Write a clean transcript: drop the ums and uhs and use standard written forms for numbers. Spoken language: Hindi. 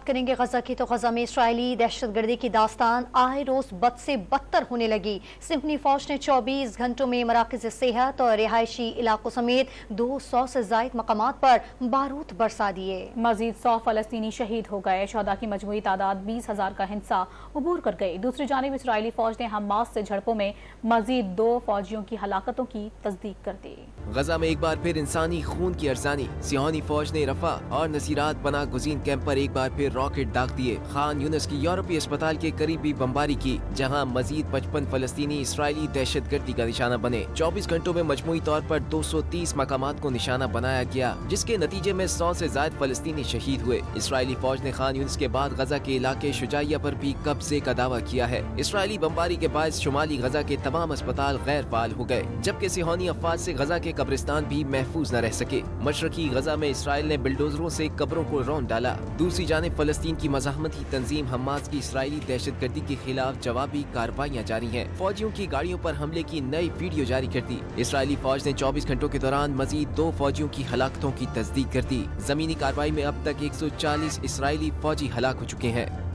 करेंगे गजा की। तो गजा में इसराइली दहशतगर्दी की दास्तान आए रोज बद से बदतर होने लगी। सिंफनी फौज ने 24 घंटों में मराकज़ सेहत और रिहायशी इलाकों समेत 200 से ज़ायद मकामात पर बारूद बरसा दिए। मजीद 100 फलस्तीनी शहीद हो गए। शहदा की मजमूई तादाद 20,000 का हिस्सा उबूर कर गई। दूसरी जानिब इसराइली फौज ने हमास से झड़पों में मजीद 2 फौजियों की हलाकतों की तस्दीक कर दी। गजा में एक बार फिर इंसानी खून की अर्जानी। सियानी फौज ने रफा और नसीरात पनाह गुज़ीन कैंप पर एक बार फिर रॉकेट दाग दिए। खान यूनिस की यूरोपीय अस्पताल के करीब भी बमबारी की, जहां मजीद 55 फलस्तीनी इसराइली दहशतगर्दी का निशाना बने। 24 घंटों में मजमूई तौर पर 230 मकामात को निशाना बनाया गया, जिसके नतीजे में 100 से ज्यादा फलस्तीनी शहीद हुए। इसराइली फौज ने खान यूनिस के बाद गजा के इलाके शुजाइया पर भी कब्जे का दावा किया है। इसराइली बमबारी के बाद शुमाली गजा के तमाम अस्पताल गैर फाल हो गए, जबकि सिहानी अफवाज से गजा के कब्रिस्तान भी महफूज न रह सके। मशरकी गजा में इसराइल ने बिल्डोजरों से कब्रों को रौंद डाला। दूसरी जानिब फलस्तीन की मज़ाहमती तंजीम हमास की इसराइली दहशतगर्दी के खिलाफ जवाबी कार्रवाइयाँ जारी हैं। फौजियों की गाड़ियों पर हमले की नई वीडियो जारी कर दी। इसराइली फौज ने 24 घंटों के दौरान मजीद 2 फौजियों की हलाकतों की तस्दीक कर दी। जमीनी कार्रवाई में अब तक 140 इसराइली फौजी हलाक हो चुके हैं।